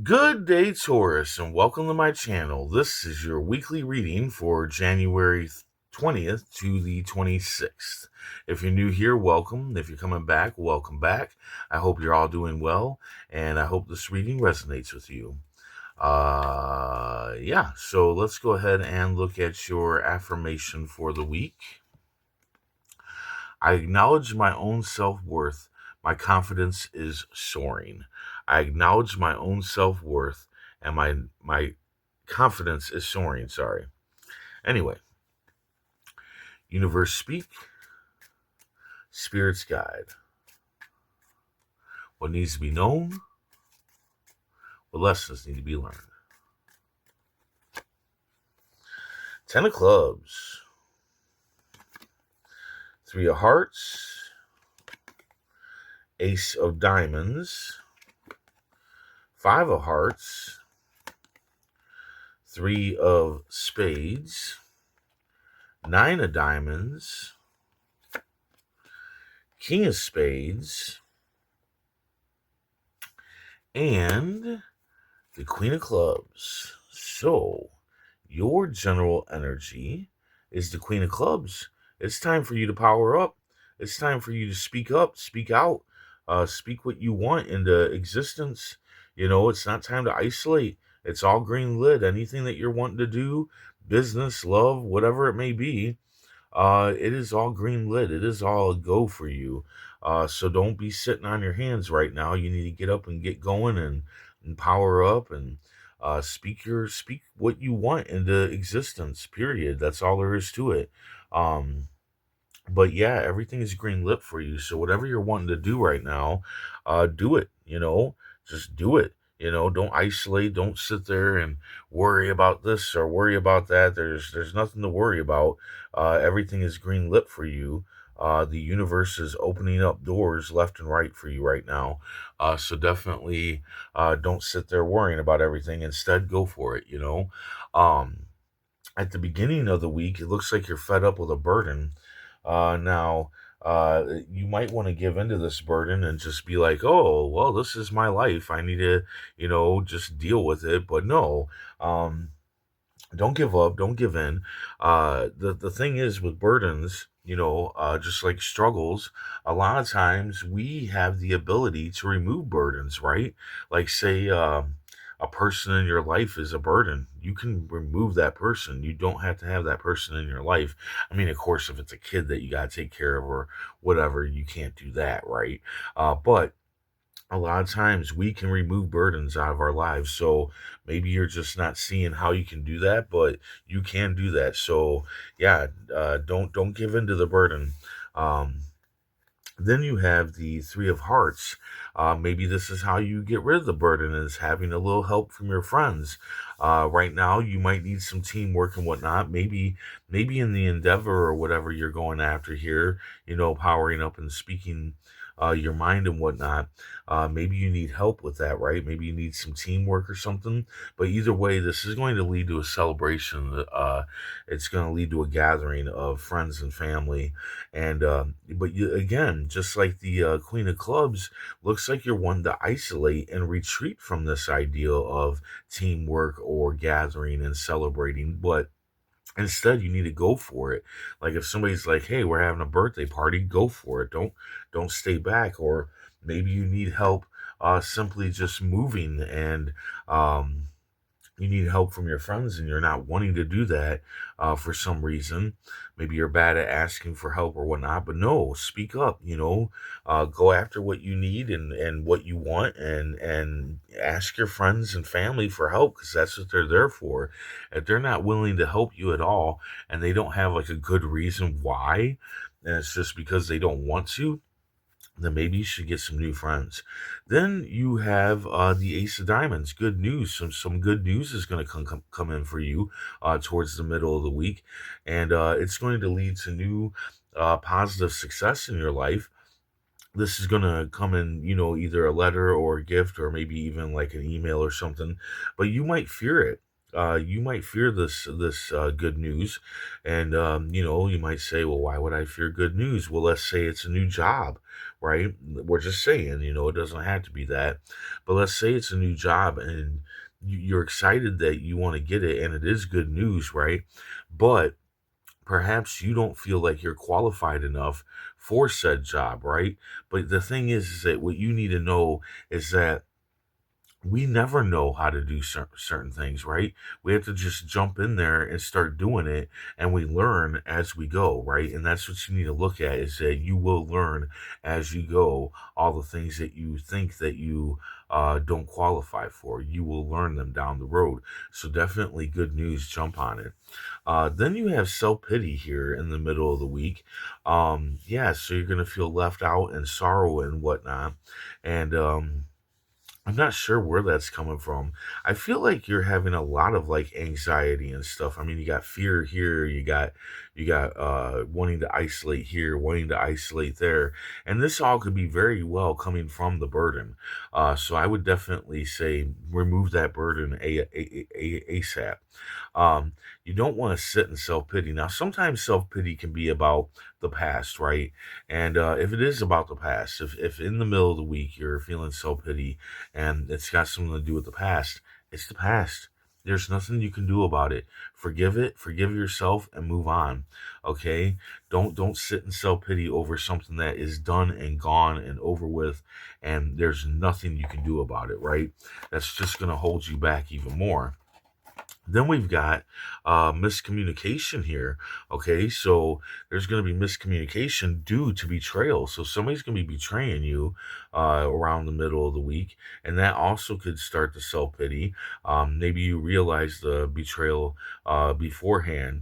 Good day, Taurus, and welcome to my channel. This is your weekly reading for January 20th to the 26th. If you're new here, welcome. If you're coming back, welcome back. I hope you're all doing well, and I hope this reading resonates with you. So let's go ahead and look at your affirmation for the week. I acknowledge my own self-worth. My confidence is soaring. I acknowledge my own self-worth and my confidence is soaring, sorry. Anyway, universe speak, spirits guide. What needs to be known? What lessons need to be learned? 10 of clubs, 3 of hearts, ace of diamonds, 5 of hearts, 3 of spades, 9 of diamonds, king of spades, and the queen of clubs. So your general energy is the queen of clubs. It's time for you to power up. It's time for you to speak up, speak out, speak what you want into existence. It's not time to isolate. It's all green lit. Anything that you're wanting to do, business, love, whatever it may be, it is all green lit. It is all a go for you. So don't be sitting on your hands right now. You need to get up and get going and power up and speak what you want into existence. Period. That's all there is to it. But yeah, everything is green lit for you. So whatever you're wanting to do right now, do it. Just do it. Don't isolate. Don't sit there and worry about this or worry about that. There's nothing to worry about. Everything is green lit for you. The universe is opening up doors left and right for you right now. So definitely don't sit there worrying about everything. Instead, go for it. Um, at the beginning of the week, it looks like you're fed up with a burden. Now, you might want to give into this burden and just be like, oh, well, this is my life. I need to, just deal with it. But no, don't give up. Don't give in. The thing is with burdens, just like struggles, a lot of times we have the ability to remove burdens, right? Like, say, a person in your life is a burden. You can remove that person. You don't have to have that person in your life. I mean, of course, if it's a kid that you got to take care of or whatever, you can't do that, right? But a lot of times we can remove burdens out of our lives. So maybe you're just not seeing how you can do that, but you can do that. So yeah, don't give in to the burden. Um, then you have the 3 of hearts. Maybe this is how you get rid of the burden, is having a little help from your friends. Right now, you might need some teamwork and whatnot. Maybe in the endeavor or whatever you're going after here, powering up and speaking your mind and whatnot. Maybe you need help with that, right? Maybe you need some teamwork or something. But either way, this is going to lead to a celebration. It's going to lead to a gathering of friends and family. And but you again, just like the Queen of Clubs, looks like you're one to isolate and retreat from this ideal of teamwork or gathering and celebrating. But instead, you need to go for it. Like if somebody's like, "Hey, we're having a birthday party," go for it. Don't stay back. Or maybe you need help simply just moving and you need help from your friends and you're not wanting to do that for some reason. Maybe you're bad at asking for help or whatnot, but no, speak up, go after what you need and what you want and ask your friends and family for help because that's what they're there for. If they're not willing to help you at all and they don't have like a good reason why, and it's just because they don't want to, then maybe you should get some new friends. Then you have the Ace of Diamonds. Good news. Some good news is going to come in for you towards the middle of the week, and it's going to lead to new positive success in your life. This is going to come in, either a letter or a gift or maybe even like an email or something, but you might fear it. You might fear this good news, and you might say, well, why would I fear good news? Well, let's say it's a new job, right? We're just saying, it doesn't have to be that, but let's say it's a new job, and you're excited that you want to get it, and it is good news, right? But perhaps you don't feel like you're qualified enough for said job, right? But the thing is that what you need to know is that we never know how to do certain things, right? We have to just jump in there and start doing it, and we learn as we go, right? And that's what you need to look at, is that you will learn as you go all the things that you think that you don't qualify for. You will learn them down the road. So definitely good news, jump on it. Then you have self pity here in the middle of the week. Yeah, so you're going to feel left out and sorrow and whatnot. And, I'm not sure where that's coming from. I feel like you're having a lot of like anxiety and stuff. I mean, you got fear here, you got wanting to isolate here, wanting to isolate there. And this all could be very well coming from the burden. So I would definitely say remove that burden ASAP. You don't want to sit in self pity. Now, sometimes self pity can be about the past, right? And if it is about the past, if in the middle of the week you're feeling self pity and it's got something to do with the past, it's the past. There's nothing you can do about it. Forgive it, forgive yourself, and move on. Okay? Don't sit in self pity over something that is done and gone and over with, and there's nothing you can do about it, right? That's just gonna hold you back even more. Then we've got miscommunication here. Okay, so there's going to be miscommunication due to betrayal. So somebody's going to be betraying you around the middle of the week, and that also could start the self pity. Maybe you realize the betrayal beforehand,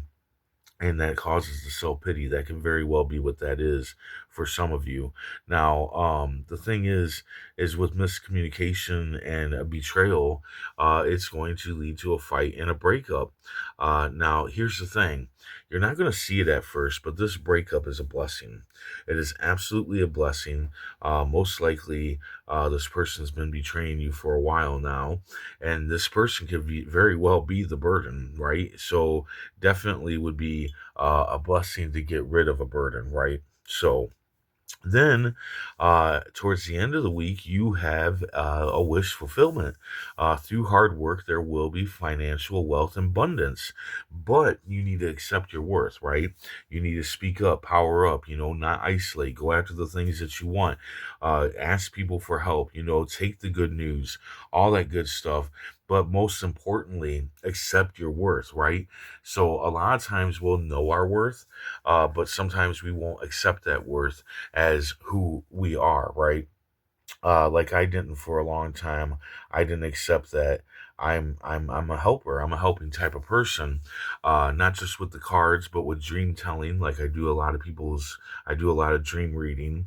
and that causes the self pity. That can very well be what that is for some of you. Now, the thing is with miscommunication and a betrayal, it's going to lead to a fight and a breakup. Now, here's the thing: you're not going to see it at first, but this breakup is a blessing. It is absolutely a blessing. Most likely, this person's been betraying you for a while now, and this person could very well be the burden, right? So definitely would be a blessing to get rid of a burden, right? So then, towards the end of the week, you have a wish fulfillment. Through hard work, there will be financial wealth and abundance, but you need to accept your worth, right? You need to speak up, power up, not isolate, go after the things that you want, ask people for help, take the good news, all that good stuff. But most importantly, accept your worth, right? So, a lot of times we'll know our worth, but sometimes we won't accept that worth as who we are, right? Like I didn't for a long time. I didn't accept that I'm a helper. I'm a helping type of person, not just with the cards, but with dream telling. Like I do a lot of dream reading,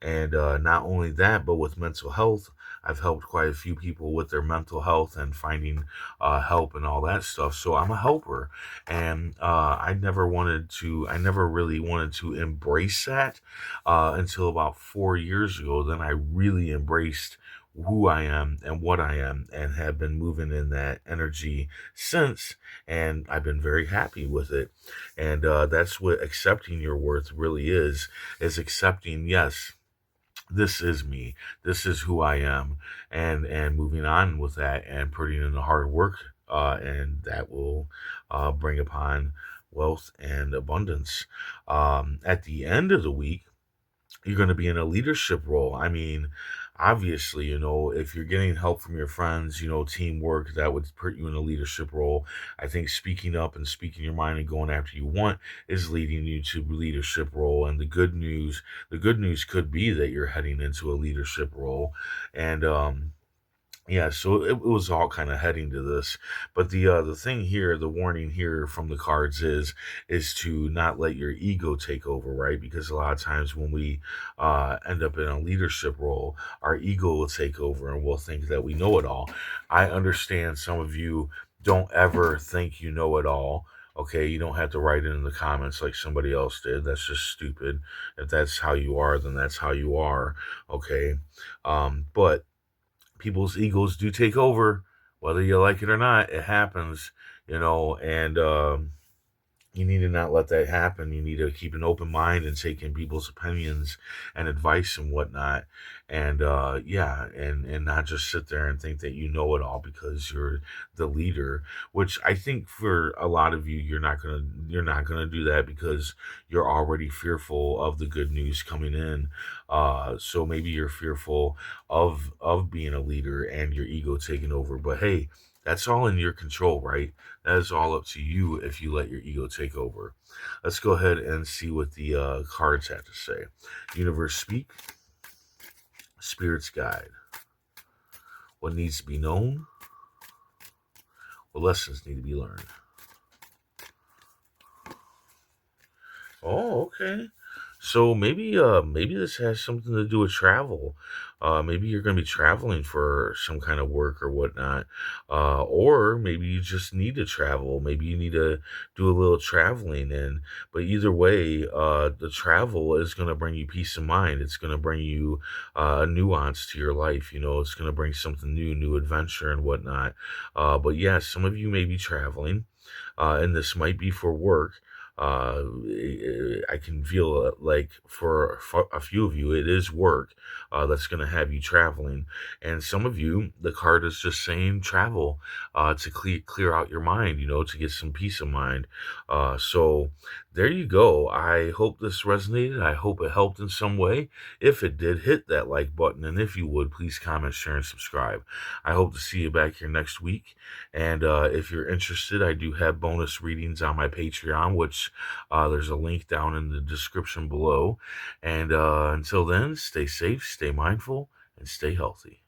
and not only that, but with mental health. I've helped quite a few people with their mental health and finding help and all that stuff. So I'm a helper, and I never really wanted to embrace that until about 4 years ago. Then I really embraced who I am and what I am, and have been moving in that energy since. And I've been very happy with it. And that's what accepting your worth really is accepting, yes, this is me, this is who I am, and moving on with that and putting in the hard work, and that will bring upon wealth and abundance. At the end of the week, you're going to be in a leadership role. I mean, obviously, if you're getting help from your friends, teamwork, that would put you in a leadership role. I think speaking up and speaking your mind and going after you want is leading you to leadership role. And the good news could be that you're heading into a leadership role. And yeah, so it was all kind of heading to this, but the thing here, the warning here from the cards is to not let your ego take over, right? Because a lot of times when we end up in a leadership role, our ego will take over and we'll think that we know it all. I understand some of you don't ever think you know it all. Okay, you don't have to write it in the comments like somebody else did. That's just stupid. If that's how you are, then that's how you are. Okay, but people's egos do take over, whether you like it or not. It happens. and you need to not let that happen. You need to keep an open mind and take in people's opinions and advice and whatnot. And yeah, and not just sit there and think that you know it all because you're the leader. Which I think for a lot of you, you're not gonna do that because you're already fearful of the good news coming in. So maybe you're fearful of being a leader and your ego taking over. But hey, that's all in your control, right? That is all up to you if you let your ego take over. Let's go ahead and see what the cards have to say. Universe speak, spirits guide. What needs to be known? What lessons need to be learned? Oh, okay. So maybe this has something to do with travel. Maybe you're going to be traveling for some kind of work or whatnot. Or maybe you just need to travel. Maybe you need to do a little traveling. But either way, the travel is going to bring you peace of mind. It's going to bring you a nuance to your life. It's going to bring something new, new adventure and whatnot. But yeah, some of you may be traveling, and this might be for work. I can feel like for a few of you, it is work that's going to have you traveling, and some of you, the card is just saying travel to clear out your mind, to get some peace of mind. So there you go. I hope this resonated. I hope it helped in some way. If it did, hit that like button, and if you would, please comment, share, and subscribe. I hope to see you back here next week. And if you're interested, I do have bonus readings on my Patreon, which there's a link down in the description below. And until then, stay safe, stay mindful, and stay healthy.